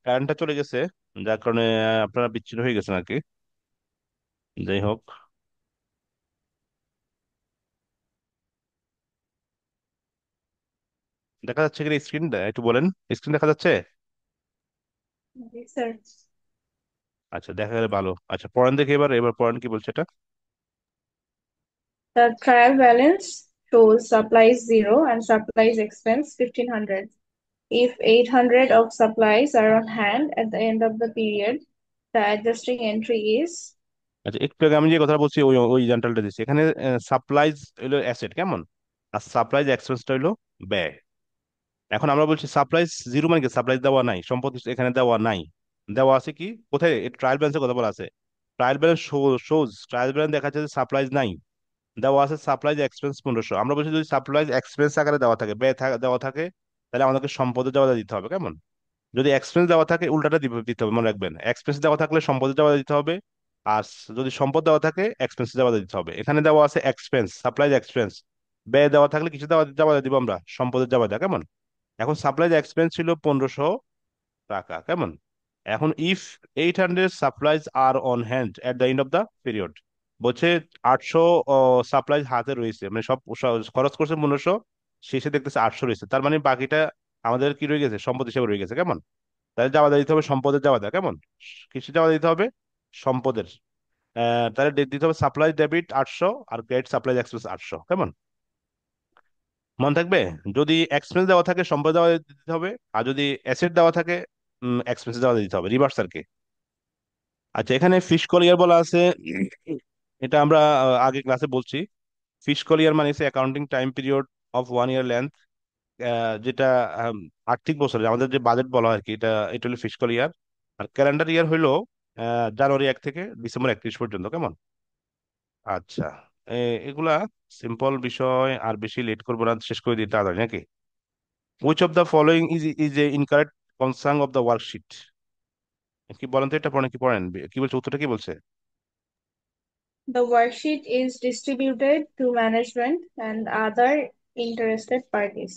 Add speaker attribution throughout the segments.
Speaker 1: কারেন্টটা চলে গেছে, যার কারণে আপনারা বিচ্ছিন্ন হয়ে গেছেন আর কি। যাই হোক, দেখা যাচ্ছে কি স্ক্রিন? একটু বলেন, স্ক্রিন দেখা যাচ্ছে?
Speaker 2: Yes, sir.
Speaker 1: আচ্ছা, দেখা গেলে ভালো। আচ্ছা, পড়েন দেখি, এবার এবার পড়েন কি বলছে এটা।
Speaker 2: The trial balance shows supplies 0 and supplies expense 1500. If 800 of supplies are on hand at the end of the period, the adjusting entry is
Speaker 1: আচ্ছা, একটু আগে আমি যে কথা বলছি ওই ওই জান্টালটা দিচ্ছি এখানে। সাপ্লাইজ হলো অ্যাসেট, কেমন? আর সাপ্লাইজ এক্সপেন্সটা হলো ব্যয়। এখন আমরা বলছি সাপ্লাইজ জিরো মানে কি? সাপ্লাইজ দেওয়া নাই, সম্পদ এখানে দেওয়া নাই। দেওয়া আছে কি কোথায়? ট্রায়াল ব্যালেন্সের কথা বলা আছে। Trial balance shows, trial balance দেখা যাচ্ছে যে সাপ্লাইজ নাই, দেওয়া আছে সাপ্লাইজ এক্সপেন্স 1500। আমরা বলছি যদি সাপ্লাইজ এক্সপেন্স আকারে দেওয়া থাকে, দেওয়া থাকে, তাহলে আমাদেরকে সম্পদের জবাব দিতে হবে, কেমন? যদি এক্সপেন্স দেওয়া থাকে উল্টাটা দিতে হবে, মনে রাখবেন। এক্সপেন্স দেওয়া থাকলে সম্পদের জবাব দিতে হবে, আর যদি সম্পদ দেওয়া থাকে এক্সপেন্স জবাব দিতে হবে। এখানে দেওয়া আছে এক্সপেন্স, সাপ্লাইজ এক্সপেন্স। ব্যয় দেওয়া থাকলে কিছু জবাব দিব আমরা, সম্পদের জবাব দেওয়া, কেমন? এখন সাপ্লাইজ এক্সপেন্স ছিল 1500 টাকা, কেমন? এখন if 800 supplies are on hand at the end of the period, বলছে 800 সাপ্লাইজ হাতে রয়েছে, মানে সব খরচ করছে 1500, শেষে দেখতেছে 800 রয়েছে, তার মানে বাকিটা আমাদের কি রয়ে গেছে? সম্পদ হিসেবে রয়ে গেছে, কেমন? তাহলে জাবাদা দিতে হবে সম্পদের জাবাদা, কেমন? কিসের জাবাদা দিতে হবে? সম্পদের। তাহলে দিতে হবে সাপ্লাই ডেবিট 800 আর ক্রেডিট সাপ্লাই এক্সপেন্স 800, কেমন? মনে থাকবে? যদি এক্সপেন্স দেওয়া থাকে সম্পদ দেওয়া দিতে হবে, আর যদি অ্যাসেট দেওয়া থাকে এক্সপেন্স দেওয়া দিতে হবে, রিভার্স আর কি। আচ্ছা, এখানে ফিসকল ইয়ার বলা আছে। এটা আমরা আগে ক্লাসে বলছি। ফিসকল ইয়ার মানে accounting time period of 1 year length, যেটা আম, আর্থিক বছরে আমাদের যে বাজেট বলা হয় আর কি, এটা এটা হলো ফিসকল ইয়ার। আর ক্যালেন্ডার ইয়ার হলো জানুয়ারি 1 থেকে ডিসেম্বর 31 পর্যন্ত, কেমন? আচ্ছা, এগুলা সিম্পল বিষয়, আর বেশি লেট করবো না, শেষ করে দিই তাড়াতাড়ি নাকি? Which of the following is a incorrect concern of the worksheet? কি বলেন তো, এটা পড়েন, কি পড়েন, কি বলছে, উত্তরটা কি বলছে?
Speaker 2: the worksheet is distributed to management and other interested parties.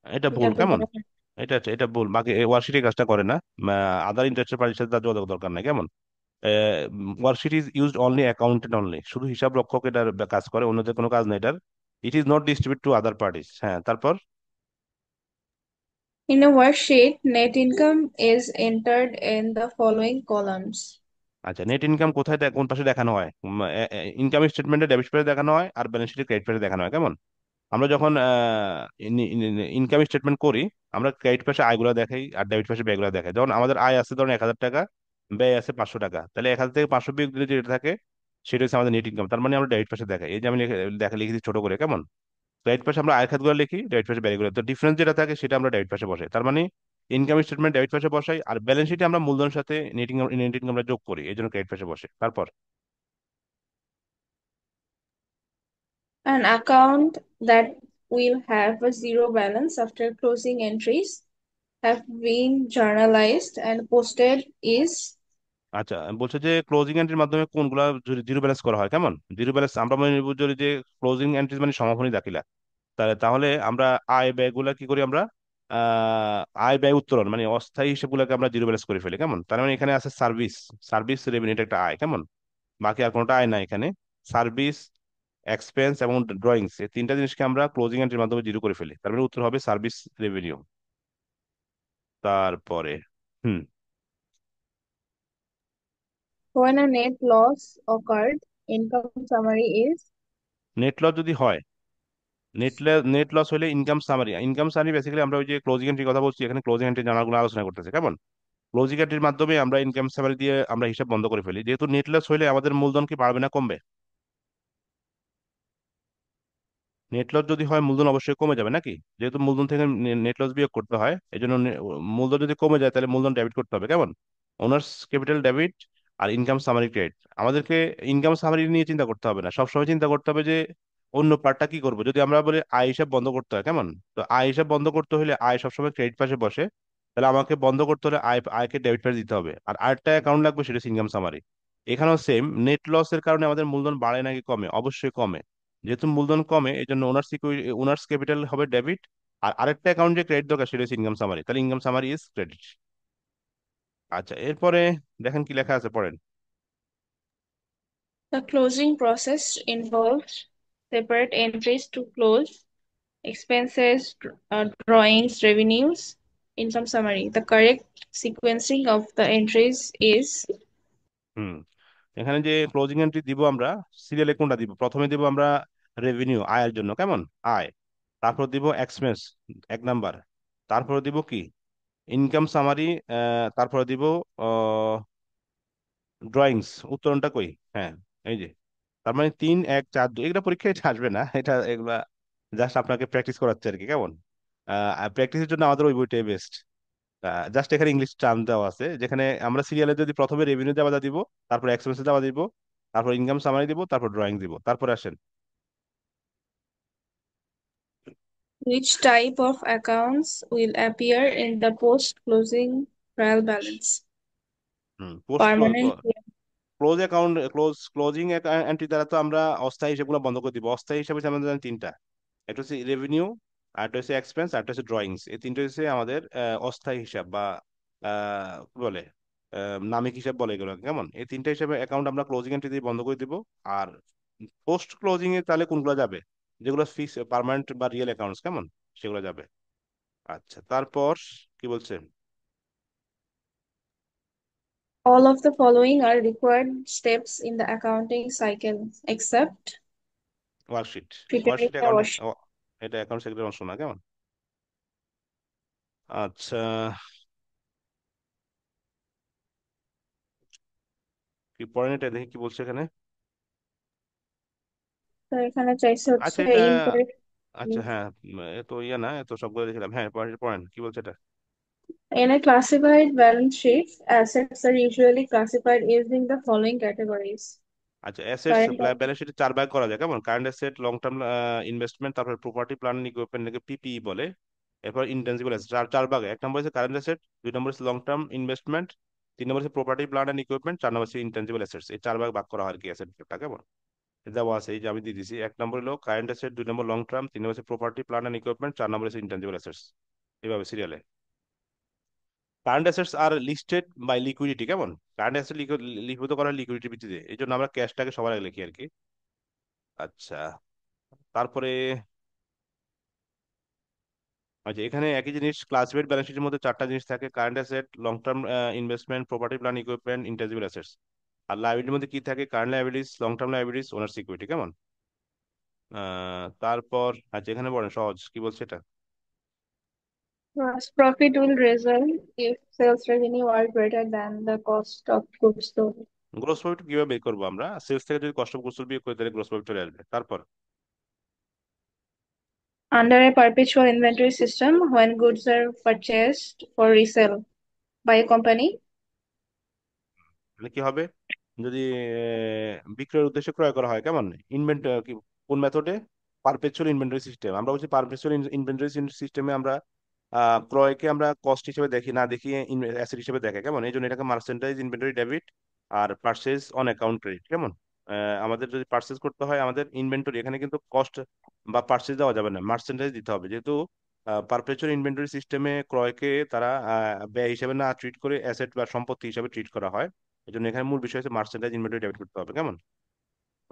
Speaker 1: এটা
Speaker 2: এটা
Speaker 1: ভুল,
Speaker 2: তো
Speaker 1: কেমন?
Speaker 2: বলা
Speaker 1: এটা ভুল, বাকি ওয়ার্কশিটে কাজটা করে না। আদার ইন্টারেস্টেড পার্টির সাথে তার যোগাযোগ দরকার নাই, কেমন? Worksheet is used only accountant only, শুধু হিসাব রক্ষক এটার কাজ করে, অন্যদের কোনো কাজ নেই এটার। It is not distribute to other parties. হ্যাঁ, তারপর?
Speaker 2: In a worksheet, net income is entered in the following columns.
Speaker 1: আচ্ছা, নেট ইনকাম কোথায় কোন পাশে দেখানো হয়? ইনকাম স্টেটমেন্টে ডেবিট পেজে দেখানো হয়, আর ব্যালেন্স শিটে ক্রেডিট পেজে দেখানো হয়, কেমন? আমরা যখন ইনকাম স্টেটমেন্ট করি, আমরা ক্রেডিট পাশে আয়গুলো দেখাই আর ডেবিট পাশে ব্যয়গুলো দেখাই। যেমন আমাদের আয় আছে ধরুন 1000 টাকা, ব্যয় আছে 500 টাকা, তাহলে 1000 থেকে 500 বিয়োগ দিলে যেটা থাকে সেটা হচ্ছে আমাদের নেট ইনকাম। তার মানে আমরা ডেবিট পাশে দেখাই, এই যে আমি লিখেছি ছোট করে, কেমন? ক্রেডিট পাশে আমরা আয় খাতগুলো লিখি, ডেবিট পাশে ব্যয়গুলো, তো ডিফারেন্স যেটা থাকে সেটা আমরা ডেবিট পাশে বসাই। তার মানে ইনকাম স্টেটমেন্ট ডেবিট পাশে বসাই, আর ব্যালেন্স শিটে আমরা মূলধনের সাথে নেট ইনকামটা যোগ করি, এই জন্য ক্রেডিট পাশে বসে। তারপর?
Speaker 2: An account that will have a zero balance after closing entries have been journalized and posted is
Speaker 1: আচ্ছা, বলছে যে ক্লোজিং এন্ট্রির মাধ্যমে কোনগুলা জিরো ব্যালেন্স করা হয়, কেমন? জিরো ব্যালেন্স আমরা মনে নিব যদি যে ক্লোজিং এন্ট্রি মানে সমাপনী দাখিলা। তাহলে আমরা আয় ব্যয়গুলা কি করি আমরা? আয় ব্যয় উত্তোলন মানে অস্থায়ী হিসাবগুলোকে আমরা জিরো ব্যালেন্স করে ফেলি, কেমন? তার মানে এখানে আছে সার্ভিস, সার্ভিস রেভিনিউ, এটা একটা আয়, কেমন? বাকি আর কোনোটা আয় নাই এখানে। সার্ভিস, এক্সপেন্স এবং ড্রয়িংস, এই তিনটা জিনিসকে আমরা ক্লোজিং এন্ট্রির মাধ্যমে জিরো করে ফেলি, তার মানে উত্তর হবে সার্ভিস রেভিনিউ। তারপরে hmm
Speaker 2: when a net loss occurred. Income summary is
Speaker 1: net loss যদি হয়, নেট লস হলে income summary, income summary basically আমরা ওই যে ক্লোজিং এন্ট্রির কথা বলছি, এখানে ক্লোজিং এন্ট্রি জানাগুলো আলোচনা করতেছে, কেমন? ক্লোজিং এন্ট্রির মাধ্যমে আমরা ইনকাম সামারি দিয়ে আমরা হিসাব বন্ধ করে ফেলি। যেহেতু নেট লস হলে আমাদের মূলধন কি বাড়বে না কমবে? নেট লস যদি হয় মূলধন অবশ্যই কমে যাবে নাকি? যেহেতু মূলধন থেকে নেট লস বিয়োগ করতে হয়, এই জন্য মূলধন যদি কমে যায় তাহলে মূলধন ডেবিট করতে হবে, কেমন? ওনার্স ক্যাপিটাল ডেবিট আর ইনকাম সামারি ক্রেডিট। আমাদেরকে ইনকাম সামারি নিয়ে চিন্তা করতে হবে না, সবসময় চিন্তা করতে হবে যে অন্য পার্টটা কি করবো। যদি আমরা বলি আয় হিসাব বন্ধ করতে হয়, কেমন? তো আয় হিসাব বন্ধ করতে হলে আয় সবসময় ক্রেডিট পাশে বসে, তাহলে আমাকে বন্ধ করতে হলে আয়কে ডেবিট পাশে দিতে হবে, আর আরেকটা অ্যাকাউন্ট লাগবে, সেটা ইনকাম সামারি। এখানেও সেম, নেট লসের কারণে আমাদের মূলধন বাড়ে নাকি কমে? অবশ্যই কমে। যেহেতু মূলধন কমে এই জন্য ওনার্স ক্যাপিটাল হবে ডেবিট, আর আরেকটা অ্যাকাউন্ট যে ক্রেডিট দরকার সেটা হচ্ছে ইনকাম সামারি, তাহলে ইনকাম সামারি ইজ ক্রেডিট। আচ্ছা, এরপরে দেখেন কি লেখা আছে, পড়েন।
Speaker 2: The closing process involves separate entries to close expenses, drawings, revenues, income summary. The correct sequencing of the entries is
Speaker 1: হুম, এখানে যে ক্লোজিং এন্ট্রি দিব আমরা, সিরিয়ালে কোনটা দিব? প্রথমে দিব আমরা রেভিনিউ, আয়ের জন্য, কেমন, আয়। তারপর দিব এক্সপেন্স, 1 নাম্বার। তারপর দিব কি, ইনকাম সামারি। তারপর দিব ড্রয়িংস। উত্তরণটা কই? হ্যাঁ, এই যে। তার মানে 3 1 4 2, এগুলা পরীক্ষায় আসবে না, এটা এগুলা জাস্ট আপনাকে প্র্যাকটিস করাচ্ছে আর কি, কেমন। প্র্যাকটিসের জন্য আমাদের ওই বইটাই বেস্ট। জাস্ট এখানে ইংলিশ টার্ম দেওয়া আছে, যেখানে আমরা সিরিয়ালে যদি প্রথমে রেভিনিউ দেওয়া দিব, তারপর এক্সপেন্স দেওয়া দিব, তারপর ইনকাম সামারি দিব, তারপর ড্রয়িং দিব, তারপর আসেন।
Speaker 2: which type of accounts will appear in the post-closing trial balance?
Speaker 1: Post
Speaker 2: Permanent.
Speaker 1: Close account, closing entry দ্বারা তো আমরা অস্থায়ী হিসাবগুলো বন্ধ করে দিব। অস্থায়ী হিসাবে হচ্ছে আমাদের জানেন 3টা। একটা হচ্ছে রেভিনিউ, আর একটা হচ্ছে এক্সপেন্স, আর একটা হচ্ছে ড্রয়িংস। এই 3টা হচ্ছে আমাদের অস্থায়ী হিসাব বা কি বলে, নামিক হিসাব বলে এগুলো, কেমন। এই 3টা হিসাবে অ্যাকাউন্ট আমরা ক্লোজিং এন্ট্রি দিয়ে বন্ধ করে দিব। আর পোস্ট ক্লোজিং এ তাহলে কোনগুলো যাবে? যেগুলো ফিক্স পার্মানেন্ট বা রিয়েল অ্যাকাউন্টস, কেমন, সেগুলো যাবে। আচ্ছা, তারপর কি বলছেন?
Speaker 2: All of the following are required steps in the accounting cycle, except
Speaker 1: worksheet.
Speaker 2: preparing
Speaker 1: worksheet
Speaker 2: the
Speaker 1: account,
Speaker 2: wash.
Speaker 1: এটা অ্যাকাউন্ট সেক্টরের অংশ না, কেমন। আচ্ছা, কি পড়েন, এটা দেখি কি বলছে এখানে।
Speaker 2: তো এখানে চাইছে
Speaker 1: আচ্ছা,
Speaker 2: হচ্ছে
Speaker 1: এটা,
Speaker 2: incorrect.
Speaker 1: আচ্ছা হ্যাঁ, এত ইয়ে না, এত সবগুলো দেখলাম। হ্যাঁ, পড়েন পড়েন, কি বলছে এটা।
Speaker 2: In a classified balance sheet, assets are usually classified using the following categories.
Speaker 1: আচ্ছা, অ্যাসেটস
Speaker 2: Current
Speaker 1: ব্যালেন্স শিটে 4 ভাগ করা যায়, কেমন। Current asset, long term investment, তারপর প্রপার্টি প্ল্যান্ট ইকুইপমেন্ট, পিপিই বলে। এরপর ইনটেনজিবল অ্যাসেট, চার চার ভাগে। 1 নম্বর হচ্ছে কারেন্ট অ্যাসেট, 2 নম্বর হচ্ছে লং টার্ম ইনভেস্টমেন্ট, 3 নম্বর হচ্ছে property plant and equipment, 4 number হচ্ছে ইনটেনজিবল অ্যাসেটস। এই 4 ভাগ ভাগ করা হয় আর কি অ্যাসেটটা, কেমন। দেওয়া আছে, এই যে আমি দিয়ে দিছি। 1 নম্বর হলো current asset, 2 number long term, 3 number হচ্ছে property plant and equipment, 4 number হচ্ছে ইনটেনজিবল অ্যাসেটস। এইভাবে সিরিয়ালে। Current assets are listed by liquidity, কেমন। কারেন্ট অ্যাসেট লিখিত করা হয় লিকুইডিটি ভিত্তিতে, এই জন্য আমরা ক্যাশটাকে সবার আগে লিখি আর কি। আচ্ছা, তারপরে, আচ্ছা, এখানে একই জিনিস, ক্লাসিফাইড ব্যালেন্স শিটের মধ্যে 4টা জিনিস থাকে: current asset, long term investment, property plant equipment, intangible assets. আর লাইবিলিটির মধ্যে কি থাকে? Current liabilities, long term liabilities, owner security, কেমন। তারপর, আচ্ছা, এখানে বলেন সহজ কি বলছে এটা।
Speaker 2: gross profit will result if sales revenue are greater than the cost of goods sold.
Speaker 1: Gross profit কিভাবে বের করবো আমরা? সেলস থেকে যদি কষ্ট গোসল বিয়োগ করি, তাহলে গ্রোস প্রফিট চলে আসবে। তারপর,
Speaker 2: Under a perpetual inventory system, when goods are purchased for resale by a company,
Speaker 1: তাহলে কি হবে? যদি বিক্রয়ের উদ্দেশ্যে ক্রয় করা হয়, কেমন, কি, কোন মেথডে? Perpetual inventory system. আমরা বলছি পারপেচুয়াল ইনভেন্টরি সিস্টেমে আমরা ক্রয়কে আমরা কস্ট হিসেবে দেখি, না দেখি অ্যাসেট হিসেবে দেখে, কেমন। এই জন্য এটাকে মার্চেন্টাইজ ইনভেন্টরি ডেবিট আর পার্চেজ অন অ্যাকাউন্ট ক্রেডিট, কেমন। আমাদের যদি পার্চেজ করতে হয় আমাদের ইনভেন্টরি, এখানে কিন্তু কস্ট বা পার্চেজ দেওয়া যাবে না, মার্চেন্টাইজ দিতে হবে, যেহেতু পারপেচুয়াল ইনভেন্টরি সিস্টেমে ক্রয়কে তারা ব্যয় হিসেবে না ট্রিট করে অ্যাসেট বা সম্পত্তি হিসেবে ট্রিট করা হয়। এই জন্য এখানে মূল বিষয় হচ্ছে মার্চেন্টাইজ ইনভেন্টরি ডেবিট করতে হবে, কেমন।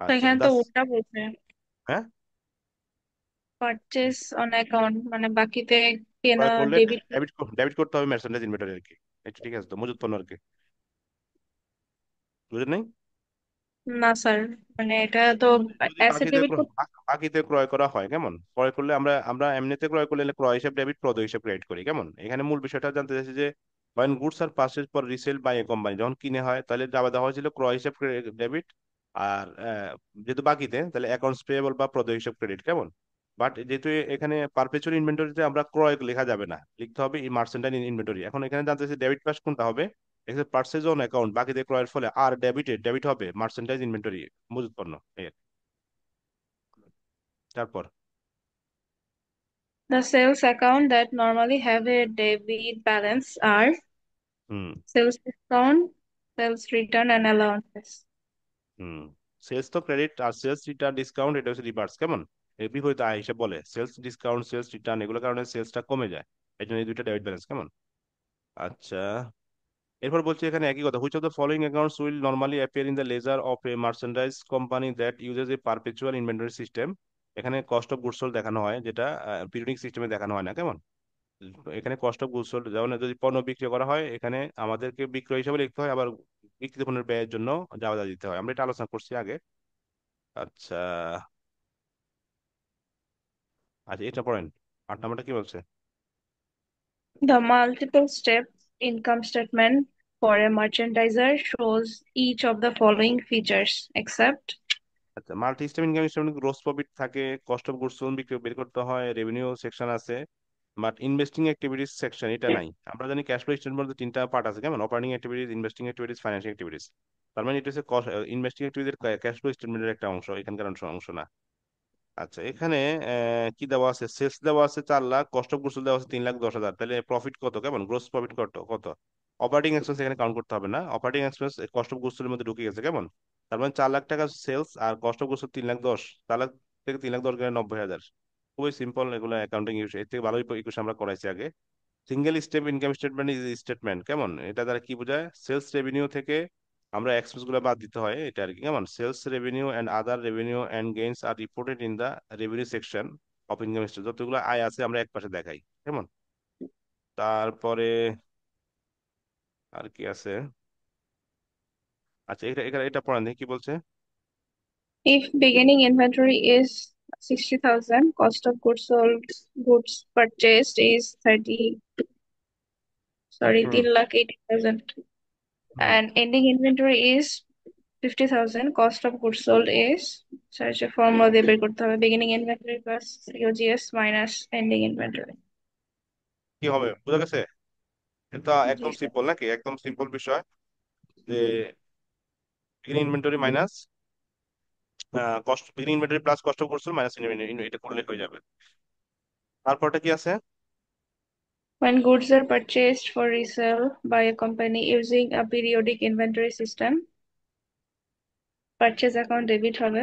Speaker 2: তো
Speaker 1: আচ্ছা,
Speaker 2: এখানে তো
Speaker 1: দাস।
Speaker 2: উল্টা বলছে
Speaker 1: হ্যাঁ,
Speaker 2: পারচেস অন অ্যাকাউন্ট মানে বাকিতে কেনা
Speaker 1: ক্রয় করলে
Speaker 2: ডেবিট।
Speaker 1: ডেবিট ডেবিট করতে হবে মার্চেন্টাইজ ইনভেন্টরি আর কি। এটা ঠিক আছে তো, মজুত পণ্য আর কি, বুঝলেন নাই?
Speaker 2: না স্যার, মানে এটা তো
Speaker 1: যদি
Speaker 2: অ্যাসেট
Speaker 1: বাকিতে
Speaker 2: ডেবিট করতে।
Speaker 1: বাকিতে ক্রয় করা হয়, কেমন। ক্রয় করলে আমরা আমরা এমনিতে ক্রয় করলে ক্রয় হিসাব ডেবিট, প্রদ হিসাব ক্রেডিট করি, কেমন। এখানে মূল বিষয়টা জানতে চাইছি যে when goods are purchased for resale by a company, যখন কিনে হয় তাহলে যাওয়া দেওয়া হয়েছিল ক্রয় হিসাব ডেবিট। আর যেহেতু বাকিতে, তাহলে অ্যাকাউন্টস পেয়েবল বা প্রদ হিসাব ক্রেডিট, কেমন। বাট যেহেতু এখানে পারপেচুয়াল ইনভেন্টরিতে আমরা ক্রয় লেখা যাবে না, লিখতে হবে মার্চেন্টাইল ইনভেন্টরি। এখন এখানে জানতে চাইছি ডেবিট পাস কোনটা হবে? এখানে পার্চেজ অন অ্যাকাউন্ট, বাকিতে ক্রয়ের ফলে, আর ডেবিট হবে মার্চেন্টাইজ ইনভেন্টরি, মজুত পণ্য। তারপর,
Speaker 2: The sales account that normally have a debit balance are
Speaker 1: hmm
Speaker 2: sales discount, sales return, and allowances.
Speaker 1: Hmm sales তো ক্রেডিট, আর সেলস রিটার্ন ডিসকাউন্ট এটা হচ্ছে রিভার্স, কেমন। এর বিপরীত আয় হিসাব বলে। সেলস ডিসকাউন্ট, সেলস রিটার্ন, এগুলোর কারণে সেলসটা কমে যায়, এই জন্য এই দুইটা ডেবিট ব্যালেন্স, কেমন। আচ্ছা, এরপর বলছে এখানে একই কথা, which of the following accounts will normally appear in the ledger of a merchandise company that uses a perpetual inventory system. এখানে কস্ট অফ গুডস সোল্ড দেখানো হয়, যেটা পিরিয়ডিক সিস্টেমে দেখানো হয় না, কেমন? এখানে কস্ট অফ গুডস সোল্ড, যেমন যদি পণ্য বিক্রি করা হয় এখানে আমাদেরকে বিক্রয় হিসাবে লিখতে হয়, আবার বিক্রিত পণ্যের ব্যয়ের জন্য যা দিতে হয়, আমরা এটা আলোচনা করছি আগে। আচ্ছা, আচ্ছা এটা পড়েন, 8 নম্বরটা কি বলছে?
Speaker 2: The multiple step income statement for a merchandiser shows each of the following features except
Speaker 1: আচ্ছা, multi step income statement gross profit থাকে, কস্ট অফ গুডস সোল্ড বিক্রি বের করতে হয়, রেভিনিউ সেকশন আছে, বাট ইনভেস্টিং অ্যাক্টিভিটিস সেকশন এটা নাই। আমরা জানি ক্যাশ ফ্লো স্টেটমেন্ট মধ্যে 3টা পার্ট আছে, কেমন? Operating activities, investing activities, financial activities. তার মানে এটা হচ্ছে ইনভেস্টিং অ্যাক্টিভিটির ক্যাশ ফ্লো স্টেটমেন্টের একটা অংশ, এখানকার অংশ অংশ না। আচ্ছা, এখানে কি দেওয়া আছে? সেলস দেওয়া আছে 4 লাখ, কস্ট অফ গুডস দেওয়া আছে 3,10,000, তাহলে প্রফিট কত, কেমন? গ্রোস প্রফিট কত কত? অপারেটিং এক্সপেন্স এখানে কাউন্ট করতে হবে না, operating expense cost of goods এর মধ্যে ঢুকে গেছে, কেমন? তার মানে 4 লাখ টাকা সেলস আর কস্ট অফ গুডস 3,10,000, 4 লাখ থেকে 3,10,000 গেলে 90,000। খুবই সিম্পল এগুলো অ্যাকাউন্টিং ইস্যু, এর থেকে ভালোই ইকুয়েশন আমরা করাইছি আগে। Single step income statement is statement, কেমন? এটা দ্বারা কি বোঝায়? সেলস রেভিনিউ থেকে আমরা এক্সপেন্স গুলো বাদ দিতে হয়, এটা আর কি, কেমন? Sales revenue and other revenue and gains are reported in the revenue section of income statement. যতগুলো আয় আছে আমরা এক পাশে দেখাই, কেমন? তারপরে আর কি আছে? আচ্ছা, এটা এটা এটা পড়ান দেখি কি বলছে।
Speaker 2: if beginning inventory is 60,000, cost of goods sold, goods purchased is 3
Speaker 1: hmm
Speaker 2: lakh 80,000,
Speaker 1: hmm.
Speaker 2: and ending inventory is 50,000, cost of goods sold is, search a formula দিয়ে বের করতে হবে, beginning inventory plus COGS minus ending inventory.
Speaker 1: কি হবে বুঝা গেছে? এটা
Speaker 2: জি
Speaker 1: একদম
Speaker 2: স্যার।
Speaker 1: সিম্পল নাকি? একদম সিম্পল বিষয়, যে inventory minus cost, inventory plus cost of goods minus এটা করলে হয়ে যাবে। তারপরটা কি আছে?
Speaker 2: When goods are purchased for resale by a company using a periodic inventory system, purchase account debit হবে।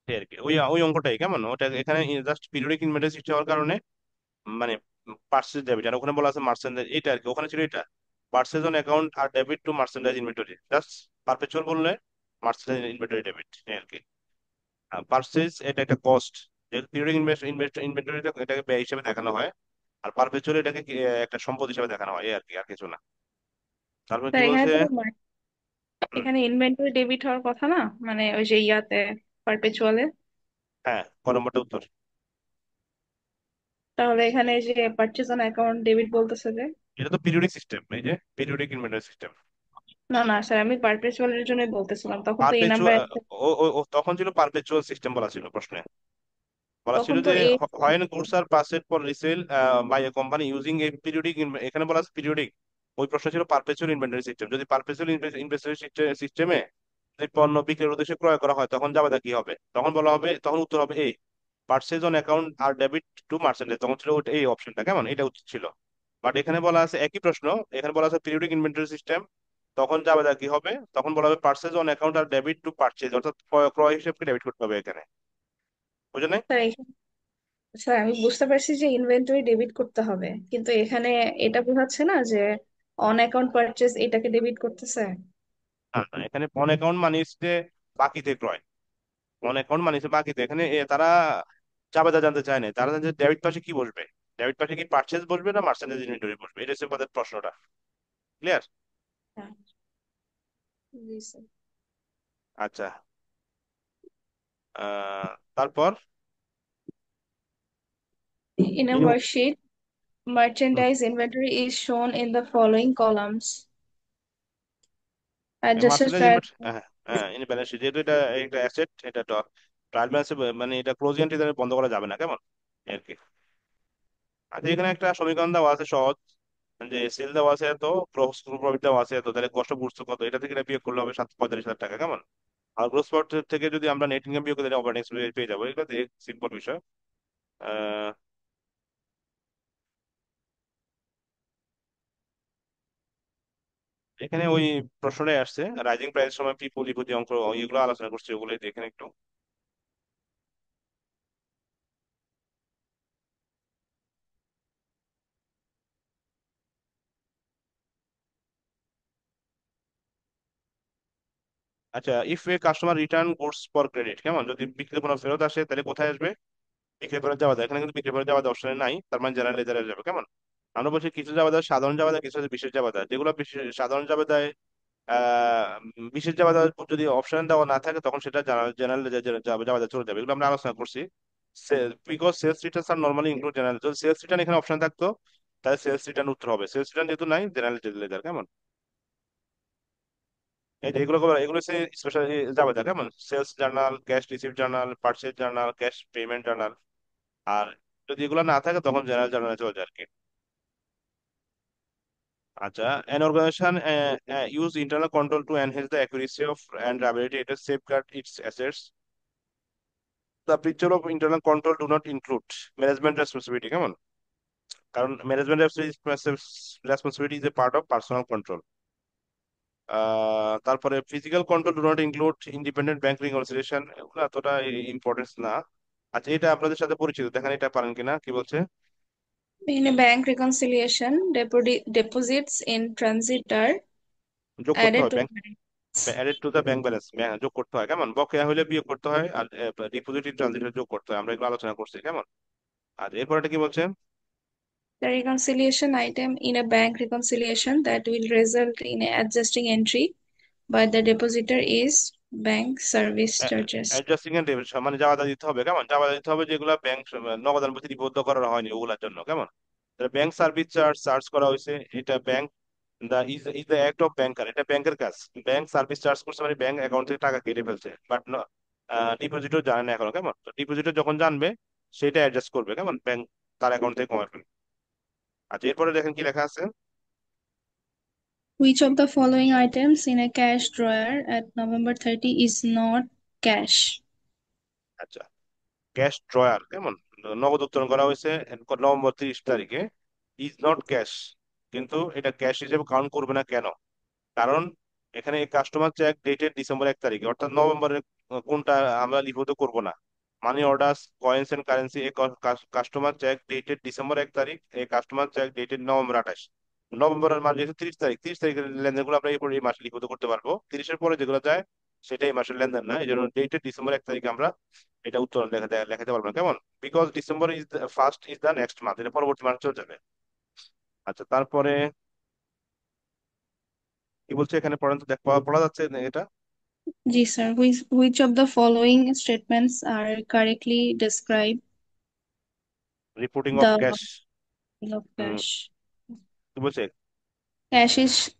Speaker 1: এই আর কি, ওই ওই অঙ্কটাই, কেমন? ওটা এখানে জাস্ট পিরিয়ডিক ইনভেন্টরি সৃষ্টি হওয়ার কারণে মানে পার্সেস ডেবিট, আর ওখানে বলা আছে মার্চেন্ডাইজ, এটা আর কি, ওখানে ছিল এটা পার্সেস অন অ্যাকাউন্ট আর debit to merchandise inventory, just perpetual বললে মার্চেন্ডাইজ ইনভেন্টরি ডেবিট, এই আর কি। পার্সেস এটা একটা কস্ট, যেহেতু পিরিয়ডিক ইনভেন্টরিটা এটাকে ব্যয় হিসেবে দেখানো হয়, আর পারপেচুয়াল এটাকে একটা সম্পদ হিসেবে দেখানো হয়, এই আর কি, আর কিছু না। তারপর কি
Speaker 2: স্যার এখানে
Speaker 1: বলছে?
Speaker 2: তো
Speaker 1: হুম,
Speaker 2: এখানে ইনভেন্টরি ডেবিট হওয়ার কথা না, মানে ওই যে ইয়াতে পারপেচুয়ালে।
Speaker 1: হ্যাঁ, ক নম্বরটা উত্তর।
Speaker 2: তাহলে এখানে যে পারচেজ অন অ্যাকাউন্ট ডেবিট বলতেছে যে,
Speaker 1: এটা তো পিরিয়ডিক সিস্টেম, এই যে পিরিয়ডিক ইনভেন্টরি সিস্টেম।
Speaker 2: না না স্যার, আমি পারপেচুয়ালের জন্যই বলতেছিলাম, তখন তো এই নাম্বার,
Speaker 1: পারপেচুয়াল, তখন ছিল পারপেচুয়াল সিস্টেম বলা ছিল প্রশ্নে, বলা ছিল
Speaker 2: তখন তো
Speaker 1: যে
Speaker 2: এই
Speaker 1: when goods are passed for resale by a company using a periodic, এখানে বলা আছে পিরিয়ডিক। ওই প্রশ্ন ছিল পারপেচুয়াল ইনভেন্টরি সিস্টেম, যদি পারপেচুয়াল ইনভেন্টরি সিস্টেমে যদি পণ্য বিক্রির উদ্দেশ্যে ক্রয় করা হয় তখন যাবে কি হবে? তখন বলা হবে, তখন উত্তর হবে এই পার্চেজ অন অ্যাকাউন্ট আর ডেবিট টু মার্চেন্ডাইজ, তখন ছিল ওটা এই অপশনটা, কেমন? এটা উচিত ছিল। বাট এখানে বলা আছে একই প্রশ্ন, এখানে বলা আছে পিরিয়ডিক ইনভেন্টরি সিস্টেম, তখন যাবে কি হবে? তখন বলা হবে পার্চেজ অন অ্যাকাউন্ট আর ডেবিট টু পার্চেজ, অর্থাৎ ক্রয় ক্রয় হিসেবকে ডেবিট করতে হবে এখানে, বুঝে নাই?
Speaker 2: স্যার স্যার আমি বুঝতে পারছি যে ইনভেন্টরি ডেবিট করতে হবে, কিন্তু এখানে এটা বোঝাচ্ছে না যে অন অ্যাকাউন্ট পারচেজ এটাকে ডেবিট করতেছে।
Speaker 1: না না, এখানে অন অ্যাকাউন্ট মানে হচ্ছে বাকিতে ক্রয়, অন অ্যাকাউন্ট মানে হচ্ছে বাকিতে। এখানে তারা চাপাতা জানতে চায় না, তারা জানতে ডেবিট পাশে কি বসবে, ডেবিট পাশে কি পার্চেজ বসবে না মার্চেন্ডাইজ ইনভেন্টরি বসবে, এটা হচ্ছে তাদের প্রশ্নটা। ক্লিয়ার?
Speaker 2: হ্যাঁ, জি স্যার।
Speaker 1: আচ্ছা, তারপর
Speaker 2: In a
Speaker 1: minimum
Speaker 2: worksheet, merchandise inventory is shown in the following columns. Adjusted
Speaker 1: merchandise
Speaker 2: price.
Speaker 1: Inventory, হ্যাঁ হ্যাঁ, ইন ব্যালেন্স শিট, যেহেতু এটা একটা অ্যাসেট, এটা ট্রায়াল ব্যালেন্স, মানে এটা ক্লোজ এন্ট্রি বন্ধ করা যাবে না, কেমন? এই আর কি। আচ্ছা, এখানে একটা সমীকরণ দেওয়া আছে সহজ, যে সেল দেওয়া আছে এত, গ্রোস প্রফিট দেওয়া আছে এত, তাহলে কষ্ট বুঝছো কত, এটা থেকে এটা বিয়োগ করলে হবে 745,000 টাকা, কেমন? আর গ্রোস প্রফিট থেকে যদি আমরা নেট ইনকাম বিয়োগ করে অপারেটিং এক্সপেন্স পেয়ে যাবো, এগুলো সিম্পল বিষয়। আহ, এখানে ওই প্রশ্নটাই আসছে, রাইজিং প্রাইসের সময় পিপুল ইকুইটি অঙ্ক, এগুলো আলোচনা করছে, ওগুলো দেখেন একটু। আচ্ছা, if A customer return goods for credit, কেমন, যদি বিক্রি পণ্য ফেরত আসে তাহলে কোথায় আসবে? বিক্রি পরে যাওয়া যায়, এখানে কিন্তু বিক্রি পরে যাওয়া অপশনে নাই, তার মানে জেনারেল লেজারে যাবে, কেমন। আমরা বলছি কিছু যাওয়া যায় সাধারণ যাওয়া যায়, কিছু আছে বিশেষ যাওয়া যায়, যেগুলো বিশেষ সাধারণ যাওয়া যায় বিশেষ যাওয়া যায় যদি অপশন দেওয়া না থাকে তখন সেটা জেনারেল যাওয়া যায় চলে যাবে, এগুলো আমরা আলোচনা করছি। Because sales return are normally include general, যদি সেলস রিটার্ন এখানে অপশন থাকতো তাহলে সেলস রিটার্ন উত্তর হবে, সেলস রিটার্ন যেহেতু নাই জেনারেল লেজার, কেমন। এই যে এগুলো এগুলো স্পেশাল যাওয়া যায়, কেমন, sales journal, cash receive journal, purchase journal, cash payment journal. আর যদি এগুলো না থাকে তখন জেনারেল জার্নালে চলে যায় আর কি। আচ্ছা, an organization use internal control to enhance the accuracy of and reliability, it safeguard its assets. The picture of internal control do not include management responsibility, কেমন, কারণ management responsibility is a part of personal control. তারপরে physical control do not include independent bank reconciliation, এগুলো এতটা importance না। আচ্ছা, এটা আপনাদের সাথে পরিচিত, দেখেন এটা পারেন কিনা, কি বলছে।
Speaker 2: In a bank reconciliation, deposits in transit are
Speaker 1: যোগ করতে
Speaker 2: added
Speaker 1: হয়,
Speaker 2: to the balance.
Speaker 1: Added to the bank balance, যোগ করতে হয়, কেমন, বকেয়া হলে বিয়োগ করতে হয়, আর ডিপোজিট ট্রানজিটে যোগ করতে হয়, আমরা এগুলো আলোচনা করছি, কেমন। আর এরপর এটা কি বলছে?
Speaker 2: The reconciliation item in a bank reconciliation that will result in an adjusting entry by the depositor is bank service charges.
Speaker 1: Adjusting end মানে জাবাদা দিতে হবে, কেমন, জাবাদা দিতে হবে যেগুলো ব্যাংক নগদান প্রতি নিবদ্ধ করা হয়নি ওগুলোর জন্য, কেমন। ব্যাংক সার্ভিস চার্জ চার্জ করা হয়েছে, এটা bank is the act of banker, এটা ব্যাংকের কাজ। ব্যাংক সার্ভিস চার্জ করছে মানে ব্যাংক অ্যাকাউন্ট থেকে টাকা কেটে ফেলছে, বাট ডিপোজিটর জানে না এখনো, কেমন, তো ডিপোজিটর যখন জানবে সেটা অ্যাডজাস্ট করবে, কেমন, ব্যাংক তার অ্যাকাউন্ট থেকে কমাবে। আচ্ছা, এরপরে দেখেন কি লেখা আছে।
Speaker 2: Which of the following items in a cash drawer at November 30 is not cash?
Speaker 1: আচ্ছা, ক্যাশ ড্রয়ার, কেমন, নগদ উত্তোলন করা হয়েছে নভেম্বর 30 তারিখে, ইজ নট ক্যাশ, কিন্তু এটা ক্যাশ হিসেবে কাউন্ট করবে না কেন? কারণ এখানে কাস্টমার চেক ডেটেড ডিসেম্বর 1 তারিখে, অর্থাৎ নভেম্বরের কোনটা আমরা লিপিবদ্ধ করব না। Money orders, coins and currency, a customer cheque dated December 1 তারিখ, a customer cheque dated November 28। নভেম্বরের মাস যেহেতু 30 তারিখ, 30 তারিখের লেনদেনগুলো আমরা এই মাসে লিপিবদ্ধ করতে পারবো, 30-এর পরে যেগুলো যায় সেটাই এই মাসের লেনদেন না, এই জন্য ডেটেড ডিসেম্বর 1 তারিখে আমরা এটা উত্তর লেখাতে পারবো না, কেমন, because December is first is the next month, এটা পরবর্তী মাস চলে যাবে। আচ্ছা, তারপরে কি বলছে এখানে, পড়েন তো, পড়া যাচ্ছে এটা।
Speaker 2: Yes, sir. Which of the following statements are correctly describe
Speaker 1: reporting of
Speaker 2: the
Speaker 1: cash,
Speaker 2: level of cash?
Speaker 1: কি বলছে?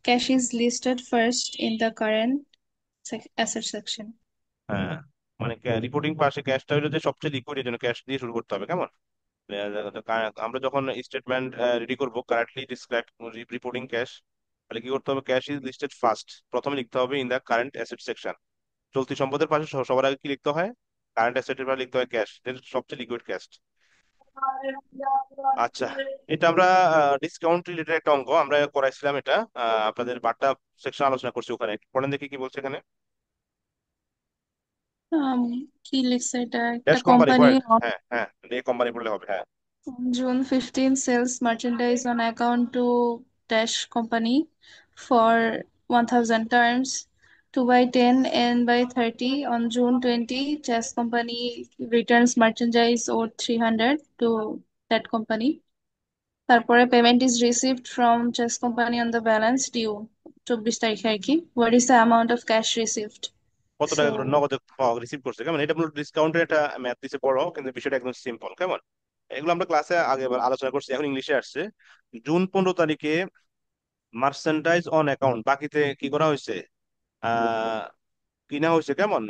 Speaker 2: Cash is listed first in the current asset section.
Speaker 1: হ্যাঁ, মানে রিপোর্টিং পাশে ক্যাশটা হলো যে সবচেয়ে লিকুইড, এই জন্য ক্যাশ দিয়ে শুরু করতে হবে, কেমন। আমরা যখন স্টেটমেন্ট রেডি করবো কারেক্টলি ডিসক্রাইব রিপোর্টিং ক্যাশ, তাহলে কি করতে হবে, ক্যাশ ইজ লিস্টেড ফার্স্ট, প্রথমে লিখতে হবে in the current asset section. চলতি সম্পদের পাশে সবার আগে কি লিখতে হয়, কারেন্ট অ্যাসেটের পাশে লিখতে হয় ক্যাশ, সবচেয়ে লিকুইড ক্যাশ। আচ্ছা, এটা আমরা ডিসকাউন্ট রিলেটেড একটা অঙ্ক আমরা করাইছিলাম, এটা আপনাদের বার্তা সেকশন আলোচনা করছি, ওখানে পড়েন দেখি কি বলছে এখানে।
Speaker 2: কি লিখছে এটা একটা
Speaker 1: ড্যাশ কোম্পানি
Speaker 2: কোম্পানি
Speaker 1: পয়েন্ট, হ্যাঁ হ্যাঁ, এই কোম্পানি বললে হবে, হ্যাঁ।
Speaker 2: on June 15 sells merchandise on account to Dash Company for 1000 terms. To buy 10 and by 30 on June 20, Chess Company returns merchandise worth 300 to that company. তারপরে payment is received from Chess Company on the balance due 24 তারিখে আর কি. What is the amount of cash received?
Speaker 1: কত
Speaker 2: So
Speaker 1: টাকা করে নগদে receive করছে, কেমন, এটা মূলত ডিসকাউন্টের একটা ম্যাথ দিছে পড়ো, কিন্তু বিষয়টা একদম সিম্পল, কেমন। এগুলো আমরা ক্লাসে আগে আলোচনা করছি, এখন ইংলিশে আসছে। জুন 15 তারিখে মার্চেন্টাইজ অন অ্যাকাউন্ট বাকিতে কি করা হয়েছে, আহ কিনা হয়েছে, কেমন,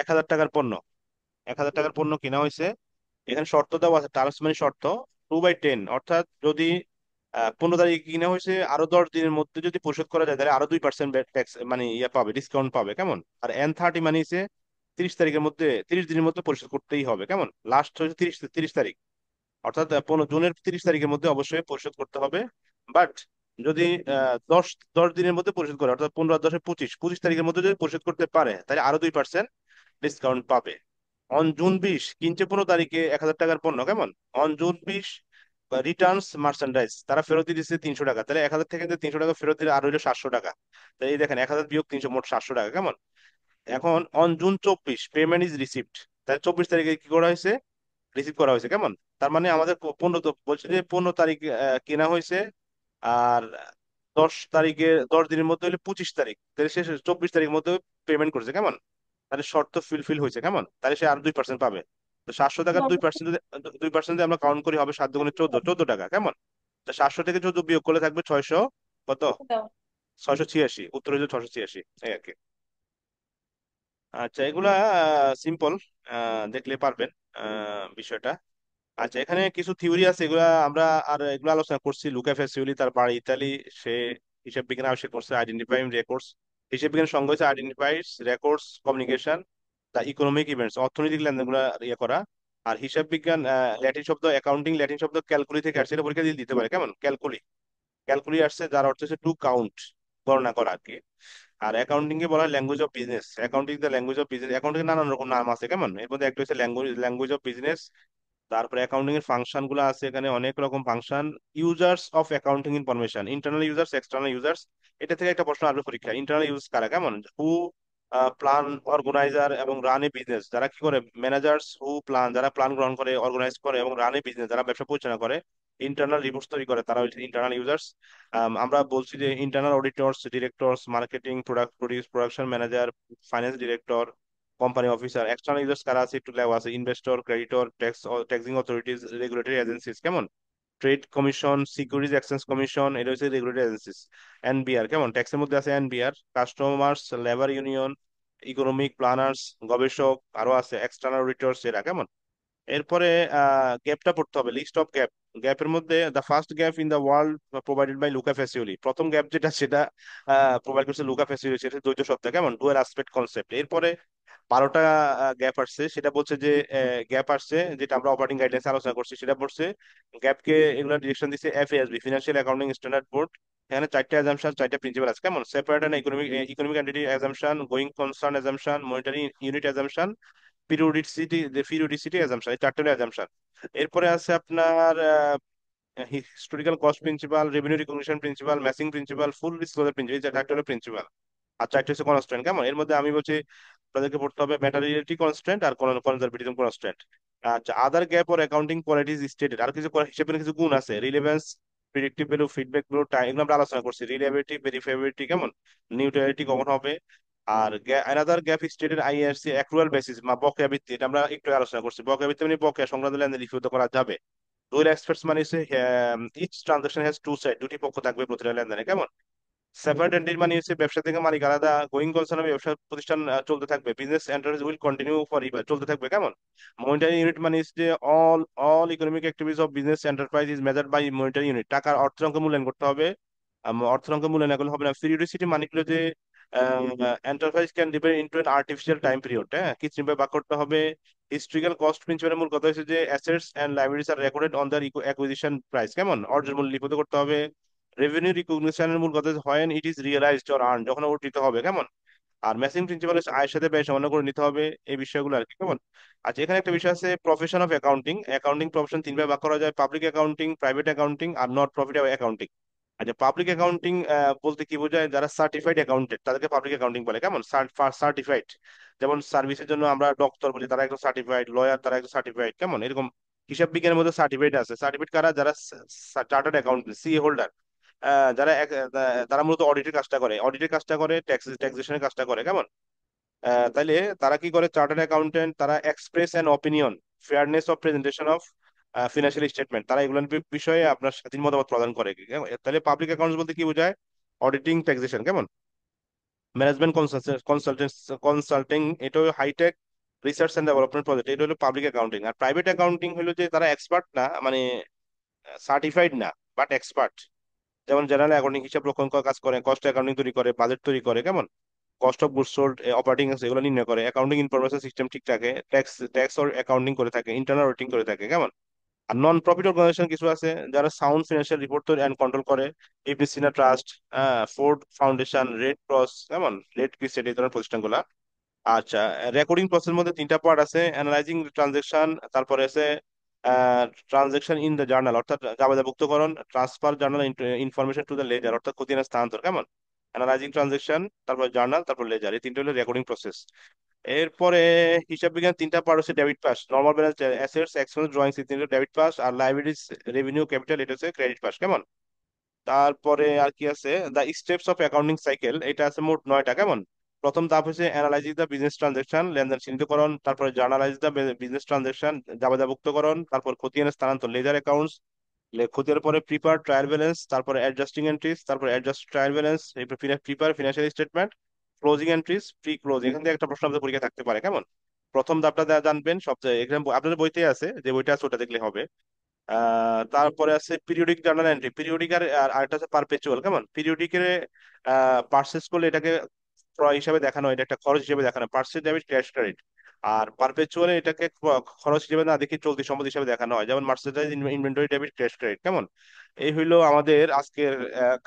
Speaker 1: 1,000 টাকার পণ্য, 1,000 টাকার পণ্য কিনা হয়েছে। এখানে শর্ত দেওয়া আছে, টার্মস মানে শর্ত, 2/10, অর্থাৎ যদি 15 তারিখে কিনা হয়েছে আরো 10 দিনের মধ্যে যদি পরিশোধ করা যায় তাহলে আরো 2% ট্যাক্স মানে ইয়ে পাবে, ডিসকাউন্ট পাবে, কেমন। আর N30 মানে হচ্ছে 30 তারিখের মধ্যে, 30 দিনের মধ্যে পরিশোধ করতেই হবে, কেমন, লাস্ট হচ্ছে 30 তারিখ, অর্থাৎ জুনের 30 তারিখের মধ্যে অবশ্যই পরিশোধ করতে হবে। বাট যদি দশ 10 দিনের মধ্যে পরিশোধ করে, অর্থাৎ 15 আর 10 25, 25 তারিখের মধ্যে যদি পরিশোধ করতে পারে তাহলে আরো 2% ডিসকাউন্ট পাবে। অন জুন 20 কিনছে 15 তারিখে 1,000 টাকার পণ্য, কেমন, অন জুন 20 রিটার্নস মার্চেন্ডাইজ, তারা ফেরত দিচ্ছে 300 টাকা, তাহলে 1,000 থেকে 300 টাকা ফেরত দিলে আর হইলো 700 টাকা। তাই এই দেখেন 1,000 বিয়োগ 300 মোট 700 টাকা, কেমন। এখন on June 24 payment is received, তাহলে 24 তারিখে কি করা হয়েছে, রিসিভ করা হয়েছে কেমন। তার মানে আমাদের 15 তো বলছে যে 15 তারিখ কেনা হয়েছে, আর 10 তারিখে 10 দিনের মধ্যে হলে 25 তারিখ, তাহলে সে 24 তারিখের মধ্যে পেমেন্ট করেছে কেমন। তাহলে শর্ত ফিল হয়েছে কেমন, তাহলে সে আর 2% পাবে। তো 700 টাকার 2%, 2% আমরা কাউন্ট করি হবে 7 × 14, 14 টাকা কেমন। তো 700 থেকে 14 বিয়োগ করলে থাকবে 600, কত, 686, উত্তর হচ্ছে 686, এই আর কি। আচ্ছা, এগুলা সিম্পল, দেখলে পারবেন বিষয়টা। আচ্ছা, এখানে কিছু থিওরি আছে, এগুলা আমরা আর এগুলো আলোচনা করছি। লুকা ফ্যাসিওলি, তার বাড়ি ইতালি, সে হিসাব বিজ্ঞান আবিষ্কার করছে, আইডেন্টিফাইং রেকর্ডস। হিসাব বিজ্ঞান সংজ্ঞা হচ্ছে identifies records communication the economic events, অর্থনৈতিক লেনদেনগুলো ইয়ে করা। আর হিসাব বিজ্ঞান ল্যাটিন শব্দ অ্যাকাউন্টিং, ল্যাটিন শব্দ ক্যালকুলি থেকে আসছে, এটা পরীক্ষা দিয়ে দিতে পারে কেমন, ক্যালকুলি, ক্যালকুলি আসছে, যার অর্থ হচ্ছে টু কাউন্ট, গণনা করা আর কি। আর অ্যাকাউন্টিং কে বলা হয় language of business, accounting the language of business. Accounting নানান রকম নাম আছে কেমন, এর মধ্যে একটা হচ্ছে ল্যাঙ্গুয়েজ, ল্যাঙ্গুয়েজ অফ বিজনেস। তারপরে অ্যাকাউন্টিং এর ফাংশন গুলো আছে, এখানে অনেক রকম function. Users of accounting information, internal users, external users. এটা থেকে একটা প্রশ্ন আসবে পরীক্ষা, ইন্টারনাল ইউজ কারা কেমন, হু প্ল্যান, অর্গানাইজার এবং রান এ বিজনেস, যারা কি করে, ম্যানেজার্স হু প্ল্যান, যারা প্ল্যান গ্রহণ করে, অর্গানাইজ করে এবং রান এ বিজনেস, যারা ব্যবসা পরিচালনা করে, ইন্টারনাল রিপোর্টস তৈরি করে, তারা হচ্ছে ইন্টারনাল ইউজার্স। আমরা বলছি যে internal auditors, directors, marketing, production manager, finance director, company officer. External users কারা আছে, একটু লেওয়া আছে, investor, creditor, taxing authorities, regulatory agencies কেমন, trade commission, securities exchange commission, এটা হচ্ছে রেগুলেটরি এজেন্সিস। এনবিআর কেমন, ট্যাক্সের মধ্যে আছে NBR, customers, labour union, economic planners, গবেষক, আরো আছে এক্সটার্নাল অডিটর্স, এরা কেমন। এরপরে গ্যাপটা পড়তে হবে, লিস্ট অফ গ্যাপ। গ্যাপের মধ্যে the first GAAP in the world provided by Luca Pacioli, প্রথম গ্যাপ যেটা সেটা প্রোভাইড করছে লুকা ফ্যাসিওলি, সেটা দ্বৈত সত্তা কেমন, ডুয়াল অ্যাসপেক্ট কনসেপ্ট। এরপরে 12টা গ্যাপ আসছে, সেটা বলছে যে গ্যাপ আসছে যেটা আমরা অপারেটিং গাইডলাইন্স আলোচনা করছি, সেটা পড়ছে গ্যাপকে, এগুলো ডিরেকশন দিচ্ছে FASB, financial accounting standard board. এখানে 4টা অ্যাজাম্পশন, 4টা প্রিন্সিপাল আছে কেমন, separate and economic, economic entity assumption, going concern assumption, monetary unit assumption, periodicity assumption, এই 4টা অ্যাজাম্পশন। এরপরে আছে আপনার historical cost principle, revenue recognition principle, matching principle, full disclosure principle, এই 4টা হলো প্রিন্সিপাল। আর 4টা হচ্ছে কনস্ট্যান্ট কেমন। এর মধ্যে আমি বলছি তাদেরকে পড়তে হবে ম্যাটেরিয়ালিটি কনস্ট্যান্ট আর কনজারভেটিজম কনস্ট্যান্ট। আচ্ছা, other GAAP or accounting qualities stated, আর কিছু হিসেবে কিছু গুণ আছে, relevance, predictive value, feedback value, time, এগুলো আমরা আলোচনা করছি। রিলায়েবিলিটি, ভেরিফাইবিলিটি কেমন, নিউট্রালিটি কখন হবে। আর another GAAP stated IRC accrual basis, বকেয়া ভিত্তি, এটা আমরা একটু আলোচনা করছি। বকেয়া ভিত্তি মানে বকেয়া সংক্রান্ত লেনদেন লিপিবদ্ধ করা যাবে। ডুয়াল এক্সপার্টস মানে হচ্ছে each transaction has two side, দুটি পক্ষ থাকবে প্রতিটা লেনদেনে কেমন। সেপারেট এন্টিটি মানে হচ্ছে ব্যবসা থেকে মালিক আলাদা, গোয়িং কনসার্ন ব্যবসা প্রতিষ্ঠান চলতে থাকবে, business enterprise will continue for চলতে থাকবে কেমন। মনিটারি ইউনিট মানে হচ্ছে all all economic activities of business enterprise is measured by monetary unit, টাকার অর্থের মূল্যায়ন করতে হবে। অর্থের মূল্যায়ন না করলে হবে না। পিরিয়ডিসিটি মানে হলো যে enterprise can depend into N artificial time period, হ্যাঁ, কৃত্রিমভাবে ভাগ করতে হবে। হিস্ট্রিক্যাল কস্ট প্রিন্সিপালের মূল কথা হচ্ছে যে assets and liabilities are recorded on the acquisition price কেমন, অর্জন মূল্য লিপিবদ্ধ করতে হবে। রেভিনিউ রিকগনিশনের মূল কথা হয় it is realised or earned, যখন অর্জিত হবে কেমন। আর ম্যাচিং প্রিন্সিপাল আয়ের সাথে ব্যয় সমান করে নিতে হবে, এই বিষয়গুলো আর কি কেমন। আচ্ছা, এখানে একটা বিষয় আছে profession of accounting. Accounting profession 3 ভাবে ভাগ করা যায়, public accounting, private accounting are not profit accounting. আচ্ছা, পাবলিক অ্যাকাউন্টিং বলতে কি বোঝায়, যারা সার্টিফাইড অ্যাকাউন্টেন্ট তাদেরকে পাবলিক অ্যাকাউন্টিং বলে কেমন, সার্টিফাইড। যেমন সার্ভিসের জন্য আমরা ডক্টর বলি, তারা একজন সার্টিফাইড, লয়ার তারা একজন সার্টিফাইড কেমন, এরকম। হিসাব বিজ্ঞানের মধ্যে সার্টিফাইড আছে, সার্টিফাইড কারা, যারা চার্টার্ড অ্যাকাউন্টেন্ট, সি হোল্ডার, যারা তারা মূলত অডিটের কাজটা করে, অডিটের কাজটা করে, ট্যাক্সেশনের কাজটা করে কেমন। তাইলে তারা কি করে, চার্টার্ড অ্যাকাউন্টেন্ট, তারা express an opinion, fairness of presentation of financial statement, তারা এগুলোর বিষয়ে আপনার স্বাধীন মতামত প্রদান করে কেমন? তাহলে পাবলিক অ্যাকাউন্টস বলতে কি বোঝায়, অডিটিং, ট্যাক্সেশন কেমন। ম্যানেজমেন্ট কনসাল্টিং, এটাও high tech research and development project, এটা হলো পাবলিক অ্যাকাউন্টিং। আর প্রাইভেট অ্যাকাউন্টিং হলো যে তারা এক্সপার্ট না, মানে সার্টিফাইড না, বাট এক্সপার্ট। যেমন জেনারেল অ্যাকাউন্টিং, হিসাব রক্ষণ করার কাজ করে, কস্ট অ্যাকাউন্টিং তৈরি করে, বাজেট তৈরি করে কেমন, cost of goods sold, operating এগুলো নির্ণয় করে, অ্যাকাউন্টিং ইনফরমেশন সিস্টেম ঠিক থাকে, ট্যাক্স অর অ্যাকাউন্টিং করে থাকে, ইন্টারনাল অডিটিং করে থাকে কেমন। আর নন প্রফিট অর্গানাইজেশন কিছু আছে, যারা সাউন্ড ফিনান্সিয়াল রিপোর্ট তৈরি অ্যান্ড কন্ট্রোল করে, Ibn Sina trust, Ford Foundation, Red Cross কেমন, রেড ক্রিসেন্ট, এই ধরনের প্রতিষ্ঠানগুলা। আচ্ছা, রেকর্ডিং প্রসেসের মধ্যে 3টা পার্ট আছে, অ্যানালাইজিং ট্রানজেকশন, তারপরে আছে ট্রানজেকশন ইন দ্য জার্নাল, অর্থাৎ জাবেদাভুক্তকরণ, transfer journal information to the ledger, অর্থাৎ খতিয়ানের স্থানান্তর কেমন। অ্যানালাইজিং ট্রানজেকশন, তারপর জার্নাল, তারপর লেজার, এই তিনটা হলো রেকর্ডিং প্রসেস। এরপরে হিসাব বিজ্ঞান তিনটা পার্ট হচ্ছে debit pass, normal balance, assets, expense, drawings, এই তিনটা ডেবিট পাস, আর লাইবিলিটিস, রেভিনিউ, ক্যাপিটাল, এটা হচ্ছে ক্রেডিট পাস। কেমন? তারপরে আর কি আছে, the steps of accounting cycle, এটা আছে মোট 9টা। কেমন? প্রথম ধাপ হচ্ছে অ্যানালাইজিং দ্য বিজনেস ট্রানজাকশন, লেনদেন চিহ্নিতকরণ, তারপরে জার্নালাইজ দ্য বিজনেস ট্রানজাকশন, জাবেদাভুক্তকরণ, তারপর খতিয়ানের স্থানান্তর, লেজার অ্যাকাউন্টস, খতিয়ানের পরে প্রিপার ট্রায়াল ব্যালেন্স, তারপরে অ্যাডজাস্টিং এন্ট্রিজ, তারপরে অ্যাডজাস্ট ট্রায়াল ব্যালেন্স, এরপর প্রিপার financial statement, closing entries, pre close. এখান থেকে একটা প্রশ্ন আপনাদের পরীক্ষা থাকতে পারে। কেমন? প্রথম ধাপটা জানবেন, সবচেয়ে এক্সাম আপনাদের বইতে আছে, যে বইটা আছে ওটা দেখলে হবে। তারপরে আছে পিরিয়ডিক জার্নাল এন্ট্রি, পিরিয়ডিক, আর আরেকটা আছে পারপেচুয়াল। কেমন? পিরিয়ডিকের পার্সেস করলে এটাকে ক্রয় হিসাবে দেখানো হয়, এটা একটা খরচ হিসেবে দেখানো, পার্সেস ডেবিট, ক্যাশ ক্রেডিট। আর পারপেচুয়ালে এটাকে খরচ হিসেবে না দেখে চলতি সম্পদ হিসেবে দেখানো হয়, যেমন মার্চেন্টাইজ, ইনভেন্টরি, ডেবিট, ক্যাশ ক্রেডিট। কেমন? এই হইলো আমাদের আজকের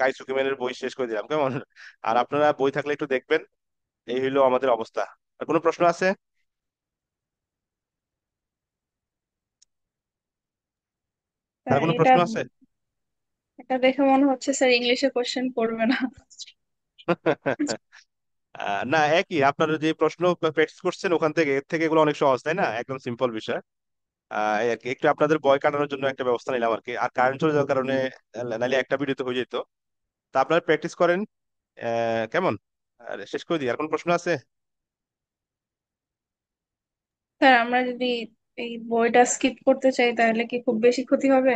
Speaker 1: কাইসুকিমেলের বই, শেষ করে দিলাম। কেমন? আর আপনারা বই থাকলে একটু দেখবেন। এই হইলো আমাদের অবস্থা। আর কোনো প্রশ্ন আছে? আর
Speaker 2: স্যার
Speaker 1: কোনো
Speaker 2: এটা
Speaker 1: প্রশ্ন আছে?
Speaker 2: এটা দেখে মনে হচ্ছে স্যার ইংলিশে কোশ্চেন পড়বে না।
Speaker 1: না, একই, আপনারা যে প্রশ্ন প্র্যাকটিস করছেন ওখান থেকে, এর থেকে এগুলো অনেক সহজ, তাই না? একদম সিম্পল বিষয়। এই আর কি, একটু আপনাদের ভয় কাটানোর জন্য একটা ব্যবস্থা নিলাম আর কি। আর কারেন্ট চলে যাওয়ার কারণে নাহলে একটা ভিডিওতে হয়ে যেত। তা আপনারা প্র্যাকটিস করেন। কেমন? আর শেষ করে দিই। আর কোন প্রশ্ন আছে?
Speaker 2: স্যার আমরা যদি এই বইটা স্কিপ করতে চাই তাহলে কি খুব বেশি ক্ষতি হবে?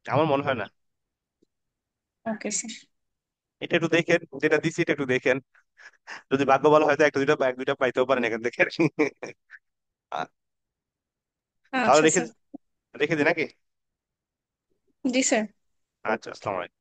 Speaker 1: আমার মনে হয় না।
Speaker 2: Okay sir.
Speaker 1: এটা একটু দেখেন, যেটা দিছি এটা একটু দেখেন। যদি ভাগ্য ভালো হয় তো একটা দুইটা এক দুইটা পাইতেও পারেন এখান থেকে। আহ, তাহলে
Speaker 2: আচ্ছা
Speaker 1: রেখে
Speaker 2: স্যার।
Speaker 1: রেখে দিই নাকি?
Speaker 2: জি স্যার।
Speaker 1: আচ্ছা, আসসালামু আলাইকুম।